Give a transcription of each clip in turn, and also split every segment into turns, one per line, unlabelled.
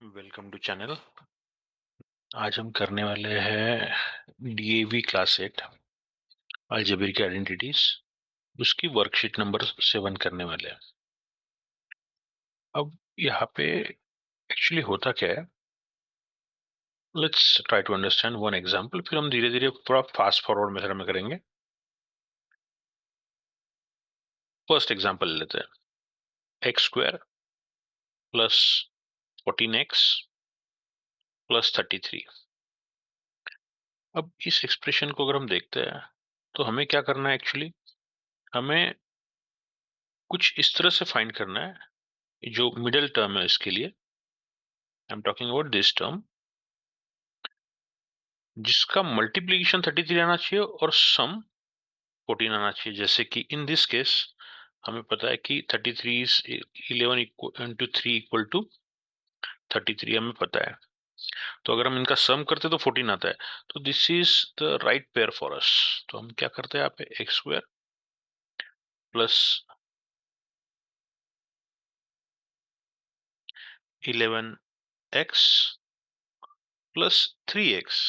Welcome to channel. आज हम करने वाले हैं डीएवी क्लास 8 अलजेब्रिक आइडेंटिटीज, उसकी वर्कशीट नंबर 7 करने वाले हैं। अब यहाँ पे एक्चुअली होता क्या है, let's try to understand one example, फिर हम धीरे धीरे थोड़ा फास्ट फॉरवर्ड मेथड में करेंगे। फर्स्ट एग्जांपल लेते हैं, x square plus 14x plus 33। अब इस एक्सप्रेशन को अगर हम देखते हैं तो हमें क्या करना है, एक्चुअली हमें कुछ इस तरह से फाइंड करना है। जो मिडिल टर्म है इसके लिए, I am talking about this term, जिसका मल्टीप्लीकेशन 33 आना चाहिए और सम 14 आना चाहिए। जैसे कि इन दिस केस हमें पता है कि 33 इज 11 इंटू 3 इक्वल टू 33, हमें पता है। तो अगर हम इनका सम करते तो 14 आता है। तो this is the right pair for us. तो हम क्या करते हैं यहाँ पे, x square plus 11x plus 3x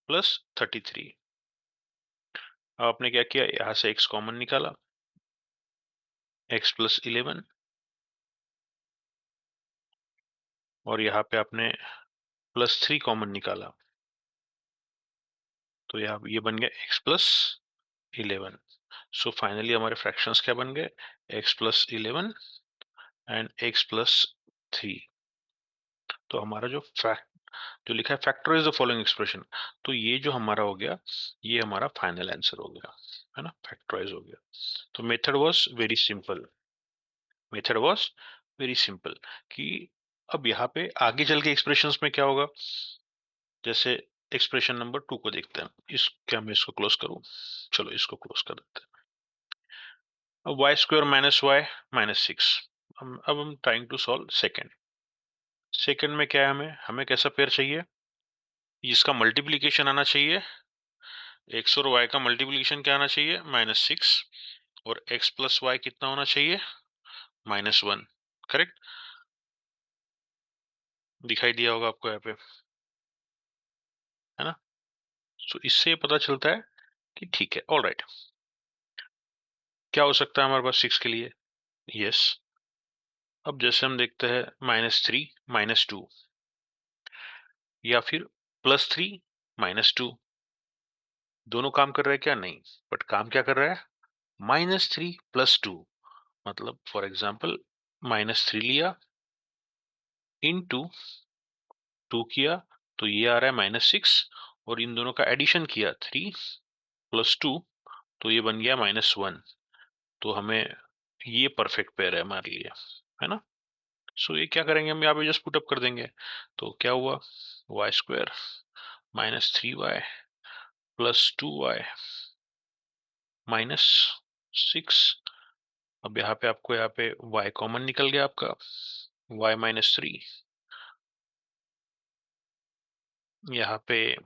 plus 33। आपने क्या किया, यहां से x कॉमन निकाला, x प्लस 11, और यहाँ पे आपने प्लस 3 कॉमन निकाला, तो यहाँ ये बन गया x प्लस 11। सो फाइनली हमारे फ्रैक्शंस क्या बन गए, x plus 11 and x plus 3। तो हमारा जो लिखा है, फैक्टराइज द फॉलोइंग एक्सप्रेशन, तो ये जो हमारा हो गया, ये हमारा फाइनल आंसर हो गया, है ना, फैक्टराइज हो गया। तो मेथड वाज वेरी सिंपल कि अब यहाँ पे आगे चल के एक्सप्रेशंस में क्या होगा। जैसे एक्सप्रेशन नंबर 2 को देखते हैं, क्या मैं इसको क्लोज करूं, चलो इसको क्लोज कर देते हैं। अब y square minus y minus 6। अब हम ट्राइंग टू सॉल्व सेकेंड में क्या है, हमें कैसा पेयर चाहिए, जिसका मल्टीप्लीकेशन आना चाहिए, एक्स और वाई का मल्टीप्लीकेशन क्या आना चाहिए, -6, और एक्स प्लस वाई कितना होना चाहिए, -1। करेक्ट, दिखाई दिया होगा आपको यहाँ पे, है ना। तो इससे पता चलता है कि ठीक है, ऑल राइट। क्या हो सकता है हमारे पास 6 के लिए, यस। अब जैसे हम देखते हैं -3 -2, या फिर +3 -2, दोनों काम कर रहे हैं क्या, नहीं, बट काम क्या कर रहा है, -3 + 2, मतलब फॉर एग्जाम्पल -3 लिया, इनटू 2 किया, तो ये आ रहा है -6, और इन दोनों का एडिशन किया 3 + 2, तो ये बन गया -1। तो हमें ये परफेक्ट पेयर है हमारे लिए, है ना। सो ये क्या करेंगे, हम यहाँ पे जस्ट पुटअप कर देंगे। तो क्या हुआ, Y square -3y plus 2y -6। अब यहाँ पे आपको y कॉमन निकल गया आपका, y -3, यहाँ पे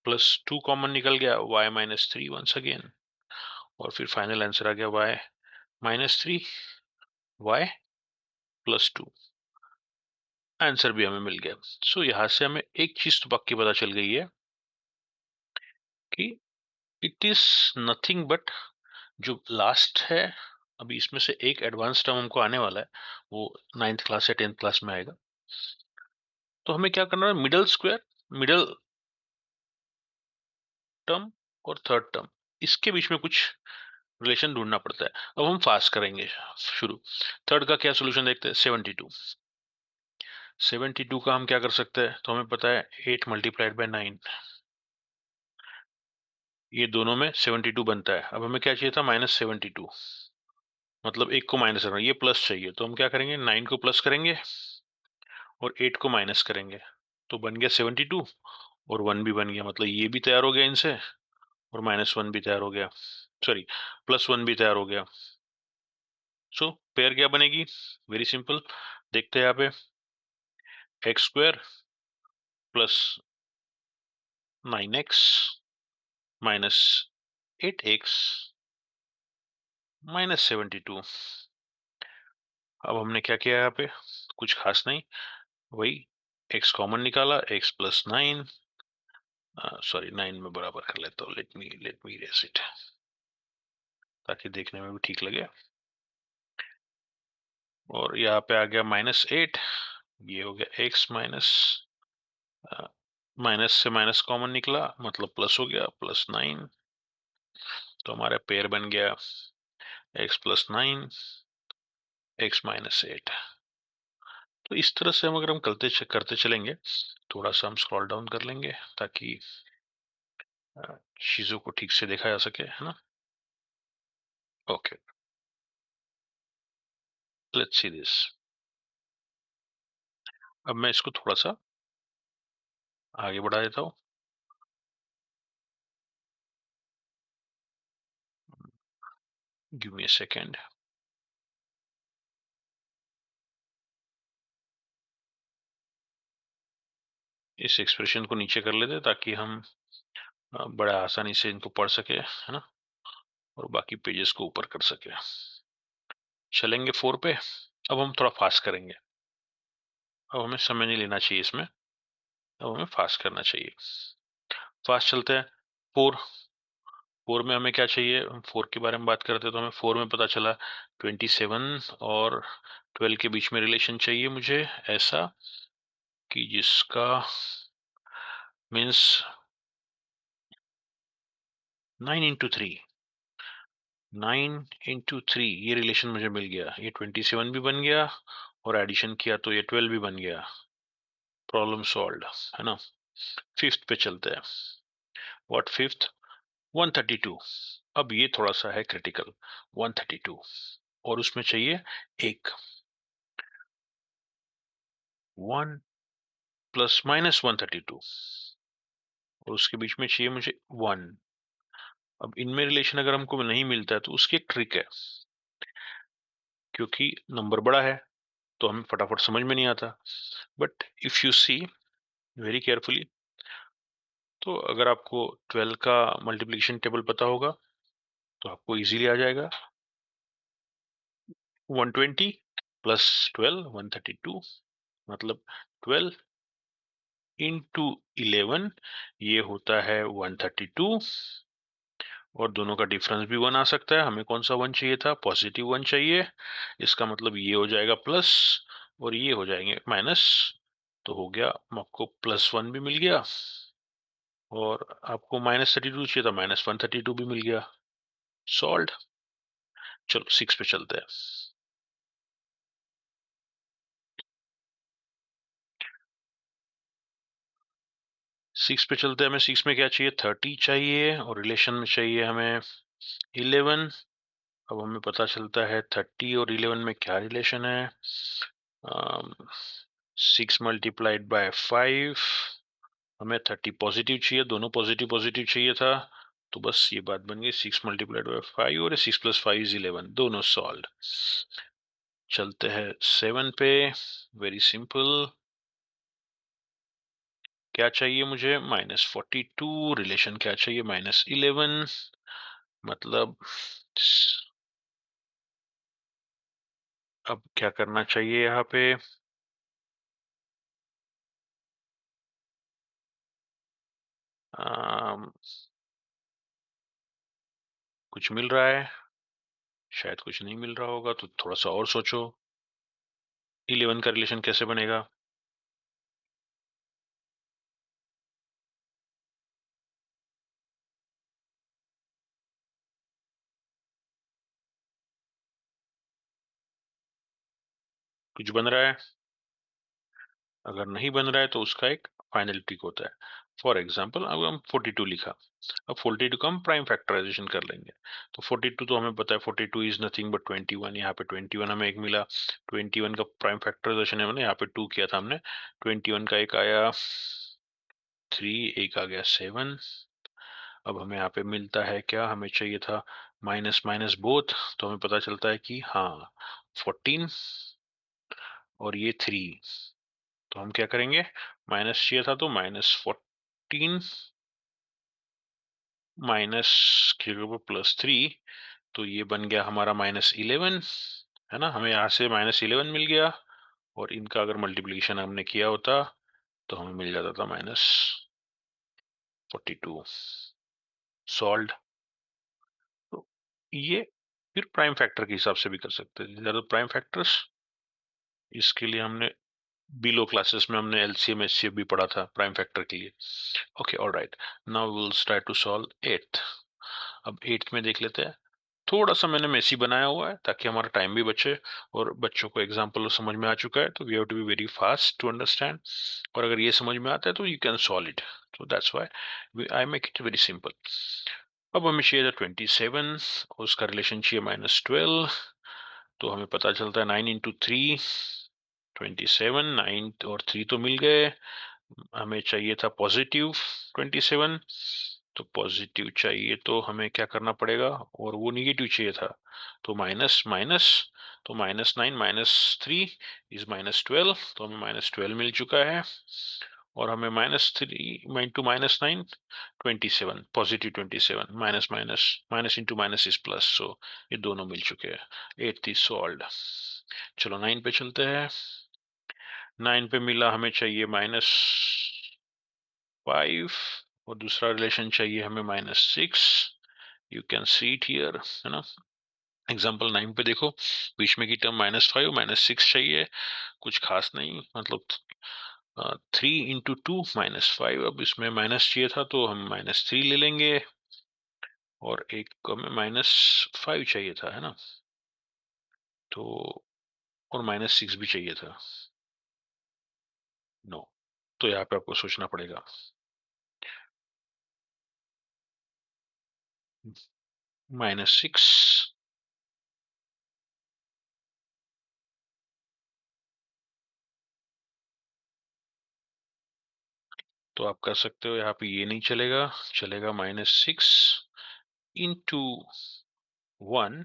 +2 कॉमन निकल गया, y -3 वंस अगेन, और फिर फाइनल आंसर आ गया y -3 y +2। आंसर भी हमें मिल गया। सो यहाँ से हमें एक चीज तो पक्की पता चल गई है कि इट इज नथिंग बट, जो लास्ट है, अभी इसमें से एक एडवांस टर्म हमको आने वाला है, वो 9th क्लास या 10th क्लास में आएगा। तो हमें क्या करना है, मिडिल टर्म और थर्ड टर्म, इसके बीच में कुछ रिलेशन ढूंढना पड़ता है। अब हम फास्ट करेंगे शुरू। थर्ड का क्या सोल्यूशन देखते हैं, 72 का हम क्या कर सकते हैं, तो हमें पता है 8 × 9, ये दोनों में 72 बनता है। अब हमें क्या चाहिए था, -72, मतलब एक को माइनस करना, ये प्लस चाहिए, तो हम क्या करेंगे, 9 को प्लस करेंगे और 8 को माइनस करेंगे, तो बन गया 72, और 1 भी बन गया, मतलब ये भी तैयार हो गया इनसे, और -1 भी तैयार हो गया, सॉरी +1 भी तैयार हो गया। सो पेयर क्या बनेगी, वेरी सिंपल, देखते हैं यहाँ पे, x square plus 9x -8x -72। अब हमने क्या किया यहाँ पे, कुछ खास नहीं, वही x कॉमन निकाला, x प्लस 9, सॉरी 9 में बराबर कर लेता हूँ, लेट मी इरेज इट ताकि देखने में भी ठीक लगे। और यहाँ पे आ गया -8, ये हो गया x माइनस, माइनस से माइनस कॉमन निकला मतलब प्लस हो गया, +9। तो हमारा पेयर बन गया x प्लस 9, x माइनस 8। तो इस तरह से हम अगर हम करते चलेंगे, थोड़ा सा हम स्क्रॉल डाउन कर लेंगे ताकि चीजों को ठीक से देखा जा सके, है ना। Okay, let's see this. अब मैं इसको थोड़ा सा आगे बढ़ा देता हूँ। Give me a second. इस एक्सप्रेशन को नीचे कर लेते ताकि हम बड़ा आसानी से इनको पढ़ सके, है ना, और बाकी पेजेस को ऊपर कर सके। चलेंगे 4 पे। अब हम थोड़ा फास्ट करेंगे। अब हमें समय नहीं लेना चाहिए इसमें, अब हमें फास्ट करना चाहिए। फास्ट चलते हैं। 4 4 में हमें क्या चाहिए, हम 4 के बारे में बात करते हैं तो हमें 4 में पता चला 27 और 12 के बीच में रिलेशन चाहिए मुझे, ऐसा कि जिसका मीन्स 9 ये रिलेशन मुझे मिल गया। ये 27 भी बन गया और एडिशन किया तो ये 12 भी बन गया। प्रॉब्लम सॉल्व, है ना। फिफ्थ पे चलते हैं। What fifth? 132। अब ये थोड़ा सा है क्रिटिकल। 132 और उसमें चाहिए एक 1 प्लस -132 और उसके बीच में चाहिए मुझे 1। अब इनमें रिलेशन अगर हमको नहीं मिलता है तो उसकी एक ट्रिक है, क्योंकि नंबर बड़ा है तो हमें फटाफट समझ में नहीं आता। But if you see very carefully, तो अगर आपको 12 का मल्टीप्लिकेशन टेबल पता होगा तो आपको इजीली आ जाएगा। 120 प्लस 12 132, मतलब 12 इंटू 11, ये होता है 132। और दोनों का डिफरेंस भी 1 आ सकता है। हमें कौन सा 1 चाहिए था? पॉजिटिव 1 चाहिए। इसका मतलब ये हो जाएगा प्लस और ये हो जाएंगे माइनस। तो हो गया, आपको +1 भी मिल गया और आपको -32 चाहिए था, -132 भी मिल गया। सॉल्व। चलो 6 पे चलते हैं। 6 पे चलते हैं। हमें 6 में क्या चाहिए? 30 चाहिए और रिलेशन में चाहिए हमें 11। अब हमें पता चलता है 30 और 11 में क्या रिलेशन है। 6 मल्टीप्लाइड बाय 5, हमें 30 पॉजिटिव चाहिए, दोनों पॉजिटिव पॉजिटिव चाहिए था। तो बस ये बात बन गई, 6 मल्टीप्लाइड बाय 5 और 6 + 5 = 11, दोनों सॉल्व। चलते हैं 7 पे। Very simple. क्या चाहिए मुझे? -42। रिलेशन क्या चाहिए? -11। मतलब अब क्या करना चाहिए यहाँ पे? कुछ मिल रहा है? शायद कुछ नहीं मिल रहा होगा, तो थोड़ा सा और सोचो। 11 का रिलेशन कैसे बनेगा? कुछ बन रहा है? अगर नहीं बन रहा है तो उसका एक फाइनल ट्रिक होता है। फॉर एग्जाम्पल, अब हम 42 लिखा, अब 42 का हम प्राइम फैक्टराइजेशन कर लेंगे। तो 42 तो हमें पता है 42 इज नथिंग बट 21। यहाँ पे 21 हमें एक मिला। 21 का प्राइम फैक्टराइजेशन है, मैंने यहाँ पे 2 किया था हमने। 21 का एक आया 3, एक आ गया 7। अब हमें यहाँ पे मिलता है क्या? हमें चाहिए था माइनस माइनस बोथ, तो हमें पता चलता है कि हाँ 14 और ये 3। तो हम क्या करेंगे? माइनस चाहिए था तो -14 माइनस के ऊपर +3, तो ये बन गया हमारा -11, है ना। हमें यहाँ से -11 मिल गया और इनका अगर मल्टीप्लिकेशन हमने किया होता तो हमें मिल जाता था -42। सॉल्व। तो ये फिर प्राइम फैक्टर के हिसाब से भी कर सकते हैं, प्राइम फैक्टर्स। इसके लिए हमने बिलो क्लासेस में हमने एलसीएम एचसीएफ भी पढ़ा था प्राइम फैक्टर के लिए। Okay, alright, now we will start to solve eighth. अब एट्थ में देख लेते हैं। थोड़ा सा मैंने मेसी बनाया हुआ है ताकि हमारा टाइम भी बचे और बच्चों को एग्जाम्पल समझ में आ चुका है, तो we have to be very fast to understand. और अगर ये समझ में आता है तो you can solve it, so that's why I make it very simple। अब हमें चाहिए था 27, उसका रिलेशन चाहिए -12। तो हमें पता चलता है 9 × 3 27, 9 और 3 तो मिल गए। हमें चाहिए था पॉजिटिव 27, तो पॉजिटिव चाहिए तो हमें क्या करना पड़ेगा, और वो निगेटिव चाहिए था तो माइनस माइनस, तो -9 -3 इज -12, तो हमें -12 मिल चुका है। और हमें -3 into -9 27, positive 27, minus minus minus into minus is plus, so ये दोनों मिल चुके हैं। 8 इज सॉल्व्ड। चलो 9 पे चलते हैं। 9 पे मिला, हमें चाहिए -5 और दूसरा रिलेशन चाहिए हमें -6। You can see it here, है ना। एग्जाम्पल 9 पे देखो, बीच में की टर्म -5 -6 चाहिए, कुछ खास नहीं, मतलब 3 × 2 -5। अब इसमें माइनस चाहिए था तो हम -3 ले लेंगे, और एक हमें -5 चाहिए था, है ना, तो और -6 भी चाहिए था। नो, तो यहाँ पे आपको सोचना पड़ेगा। -6, तो आप कर सकते हो, यहाँ पे ये नहीं चलेगा, चलेगा -6 इंटू 1,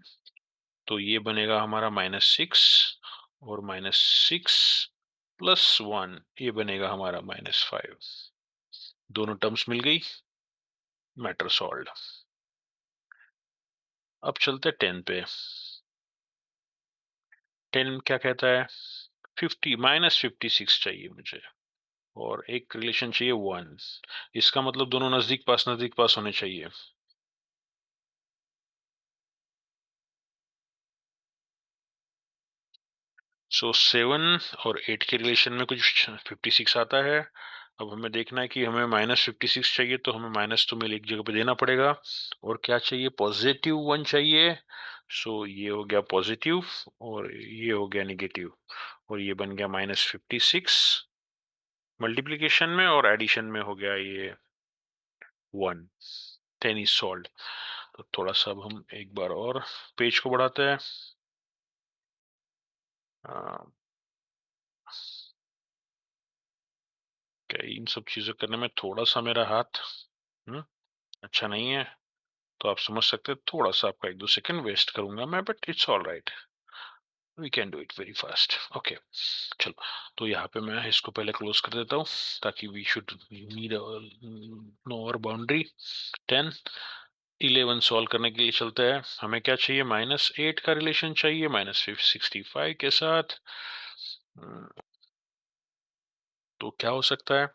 तो ये बनेगा हमारा -6, और -6 + 1 ये बनेगा हमारा -5। दोनों टर्म्स मिल गई, मैटर सॉल्व। अब चलते 10 पे। 10 क्या कहता है, 50 -56 चाहिए मुझे, और एक रिलेशन चाहिए 1। इसका मतलब दोनों नजदीक पास होने चाहिए। सो 7 और 8 के रिलेशन में कुछ 56 आता है। अब हमें देखना है कि हमें -56 चाहिए, तो हमें माइनस तो मिल एक जगह पे देना पड़ेगा, और क्या चाहिए, +1 चाहिए। सो ये हो गया पॉजिटिव, और ये हो गया निगेटिव, और ये बन गया -56 मल्टीप्लीकेशन में, और एडिशन में हो गया ये 1। 10 इज सॉल्व्ड। तो थोड़ा सा अब हम एक बार और पेज को बढ़ाते हैं। क्या इन सब चीजों करने में थोड़ा सा मेरा हाथ अच्छा नहीं है, तो आप समझ सकते हैं, थोड़ा सा आपका 1-2 सेकंड वेस्ट करूंगा मैं, but it's all right, we can do it very fast. Okay, चलो, तो यहाँ पे मैं इसको पहले क्लोज कर देता हूँ, ताकि वी शुड नीड नो और बाउंड्री। 10 11 सॉल्व करने के लिए चलते हैं। हमें क्या चाहिए, -8 का रिलेशन चाहिए -65 के साथ। तो क्या हो सकता है,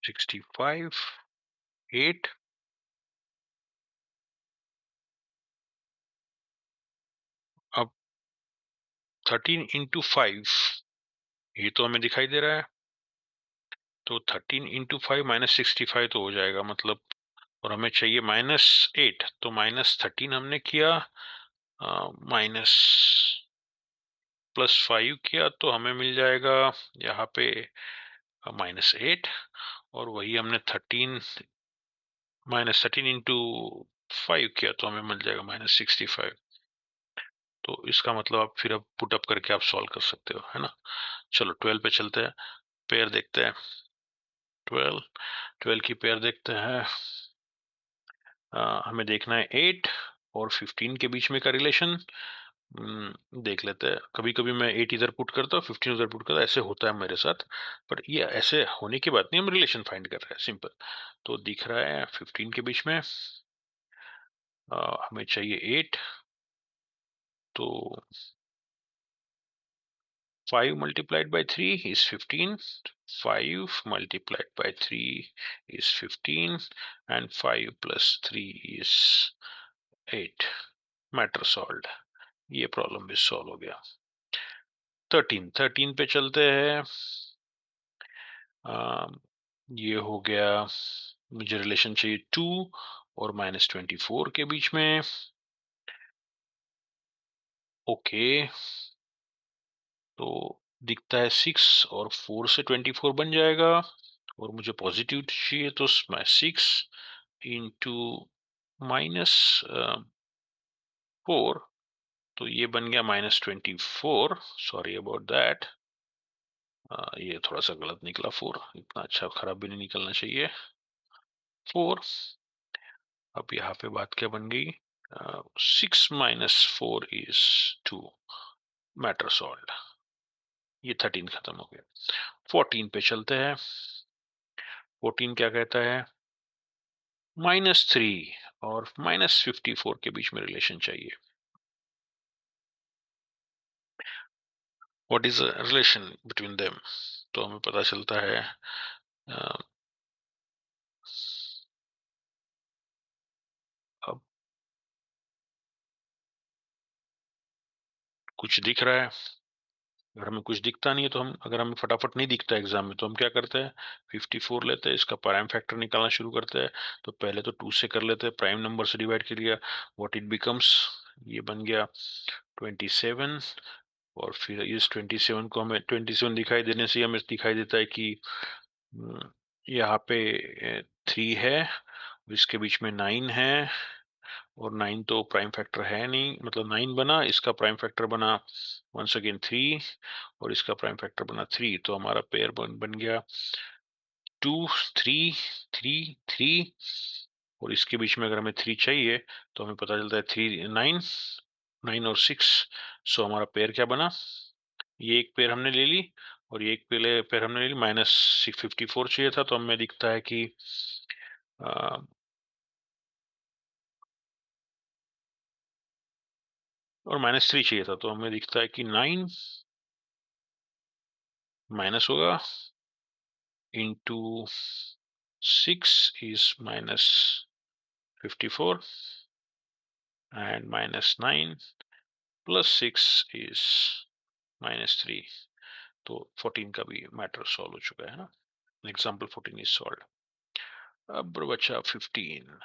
65, 8, अब 13 × 5 ये तो हमें दिखाई दे रहा है, तो 13 × 5 -65 तो हो जाएगा, मतलब, और हमें चाहिए -8, तो -13 हमने किया, माइनस +5 किया, तो हमें मिल जाएगा यहाँ पे -8, और वही हमने 13 × 5 किया, तो हमें मिल जाएगा -65। तो इसका मतलब आप फिर अब पुट अप करके आप सॉल्व कर सकते हो, है ना। चलो 12 पे चलते हैं, पेयर देखते हैं। 12 की पेयर देखते हैं। हमें देखना है 8 और 15 के बीच में का रिलेशन। देख लेते हैं। कभी कभी मैं 8 इधर पुट करता हूँ, 15 उधर पुट करता हूँ, ऐसे होता है मेरे साथ। बट ये ऐसे होने की बात नहीं, हम रिलेशन फाइंड कर रहे हैं, सिंपल। तो दिख रहा है 15 के बीच में हमें चाहिए 8। तो 5 multiplied by 3 is 15. 5 multiplied by 3 is 15, and 5 plus 3 is 8. Matter solve. ये प्रॉब्लम भी सॉल्व हो गया। 13 पे चलते हैं। ये हो गया, मुझे रिलेशन चाहिए 2 और -24 के बीच में। ओके, तो दिखता है 6 और 4 से 24 बन जाएगा, और मुझे पॉजिटिव चाहिए, तो 6 इंटू -4, तो ये बन गया -24। सॉरी अबाउट दैट, ये थोड़ा सा गलत निकला। 4 इतना अच्छा खराब भी नहीं निकलना चाहिए। 4। अब यहाँ पे बात क्या बन गई? 6 - 4 इज 2। Matter solve. ये 13 खत्म हो गया। 14 पे चलते हैं। 14 क्या कहता है? -3 और -54 के बीच में रिलेशन चाहिए। What is relation between them? तो हमें पता चलता है अब कुछ दिख रहा है। अगर हमें कुछ दिखता नहीं है तो हम, अगर हमें फटाफट नहीं दिखता एग्जाम में, तो हम क्या करते हैं? 54 लेते हैं, इसका प्राइम फैक्टर निकालना शुरू करते हैं। तो पहले तो 2 से कर लेते हैं, प्राइम नंबर से डिवाइड कर लिया। व्हाट इट बिकम्स, ये बन गया 27। और फिर इस 27 को हमें 27 दिखाई देने से हमें दिखाई देता है कि यहाँ पे 3 है, इसके बीच में 9 है, और 9 तो प्राइम फैक्टर है नहीं, मतलब 9 बना, इसका प्राइम फैक्टर बना वंस अगेन 3, और इसका प्राइम फैक्टर बना 3। तो हमारा पेयर बन गया 2 3 3 3, और इसके बीच में अगर हमें 3 चाहिए तो हमें पता चलता है 3 9 9 और 6। सो हमारा पेयर क्या बना? ये एक पेयर हमने ले ली, और ये एक पेयर हमने ले ली। -54 चाहिए था, तो हमें दिखता है कि और -3 चाहिए था, तो हमें दिखता है कि 9 माइनस होगा into 6 is -54, and -9 plus 6 is -3। तो 14 का भी मैटर सॉल्व हो चुका है ना। Example 14 is solve. अब बचा 15।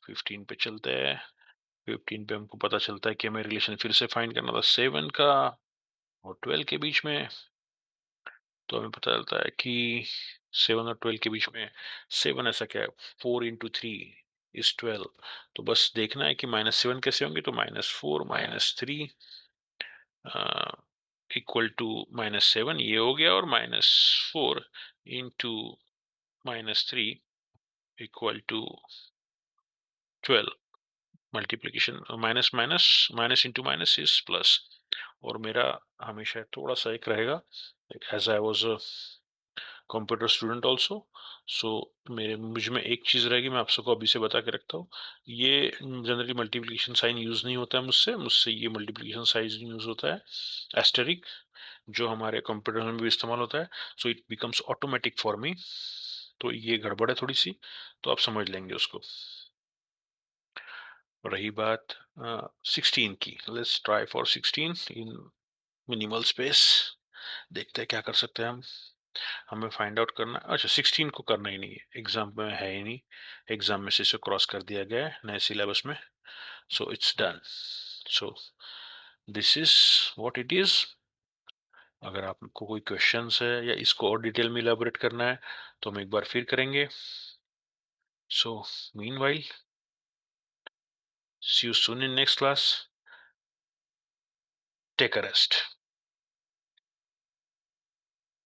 15 पे चलते हैं। 15 पे हमको पता चलता है कि हमें रिलेशन फिर से फाइंड करना था 7 का और 12 के बीच में। तो हमें पता चलता है कि 7 और 12 के बीच में 7 ऐसा क्या है? 4 इंटू 3 इज 12। तो बस देखना है कि -7 कैसे होंगे। तो -4 -3 इक्वल टू -7, ये हो गया, और -4 into -3 equal to 12। Multiplication, minus minus, minus into minus is plus. और मेरा हमेशा थोड़ा सा एक रहेगा, as I was computer student also, so मेरे मुझ में एक चीज़ रहेगी, मैं आप सबको अभी से बता के रखता हूँ। ये जनरली मल्टीप्लिकेशन साइन यूज़ नहीं होता है मुझसे मुझसे ये मल्टीप्लिकेशन साइन यूज़ होता है एस्टेरिक, जो हमारे कंप्यूटर में भी इस्तेमाल होता है। So it becomes automatic for me. तो ये गड़बड़ है थोड़ी सी, तो आप समझ लेंगे उसको। रही बात 16 की, let's try for 16 in minimal space. देखते हैं क्या कर सकते हैं हम। हमें फाइंड आउट करना, अच्छा 16 को करना ही नहीं है, एग्जाम में है ही नहीं। एग्जाम में से इसे क्रॉस कर दिया गया है नए सिलेबस में। So it's done. So this is what it is. अगर आपको कोई क्वेश्चंस है या इसको और डिटेल में इलेबोरेट करना है तो हम एक बार फिर करेंगे। So meanwhile, see you soon in next class. Take a rest.